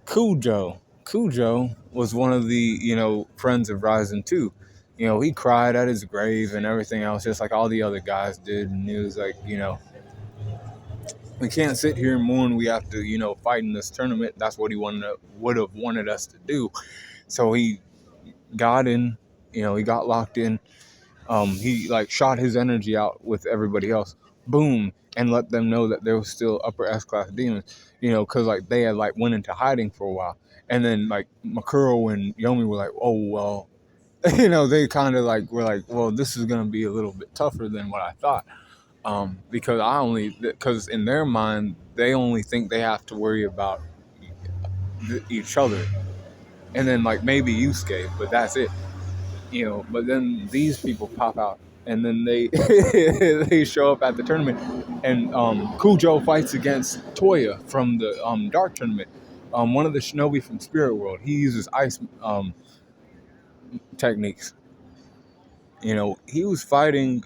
Kujo was one of the, friends of Ryzen too. He cried at his grave and everything else, just like all the other guys did. And he was like, we can't sit here and mourn. We have to, fight in this tournament. That's what he would have wanted us to do. So he got in, he got locked in. He like shot his energy out with everybody else. Boom. And let them know that there was still upper S-class demons, because like they had like went into hiding for a while. And then like Makuro and Yomi were like, oh, well, they kind of like were like, well, this is going to be a little bit tougher than what I thought. Because in their mind, they only think they have to worry about each other. And then like maybe Yusuke, but that's it. But then these people pop out, and then they they show up at the tournament, and Kujo fights against Toya from the Dark Tournament, one of the shinobi from Spirit World. He uses ice techniques. He was fighting,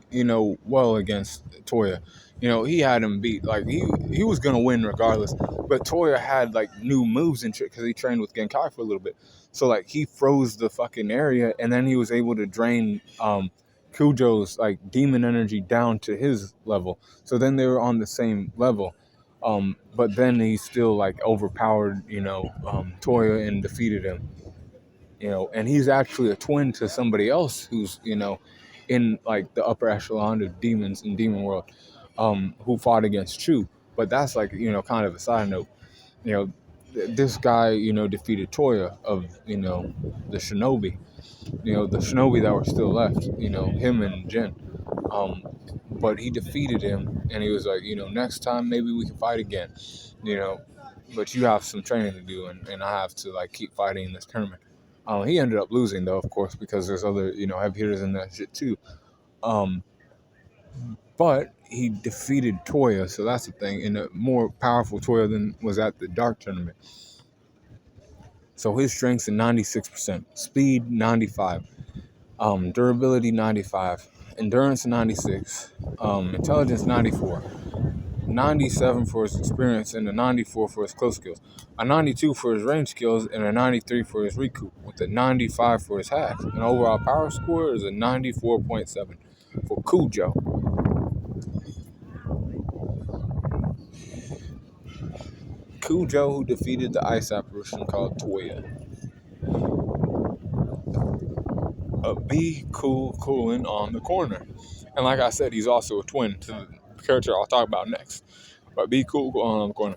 well against Toya. He had him beat. Like, he was going to win regardless. But Toya had, like, new moves and shit because he trained with Genkai for a little bit. So, like, he froze the fucking area, and then he was able to drain Kujo's, like, demon energy down to his level. So then they were on the same level. But then he still, like, overpowered, Toya and defeated him. And he's actually a twin to somebody else who's, in like the upper echelon of demons in Demon World, who fought against Chu. But that's like, kind of a side note. This guy, defeated Toya of, the shinobi, the shinobi that were still left, him and Jin. But he defeated him, and he was like, next time maybe we can fight again, but you have some training to do, and I have to like keep fighting in this tournament. He ended up losing, though, of course, because there's other, heavy hitters in that shit, too. But he defeated Toya, so that's the thing, and a more powerful Toya than was at the Dark Tournament. So his strength's at 96%, speed 95, durability 95, endurance 96, intelligence 94. 97 for his experience and a 94 for his close skills, a 92 for his range skills, and a 93 for his recoup, with a 95 for his hacks. An overall power score is a 94.7 for Kujo. Kujo, who defeated the ice apparition called Toya. Be coolin' on the corner. And like I said, he's also a twin to the character I'll talk about next. But be cool on the corner.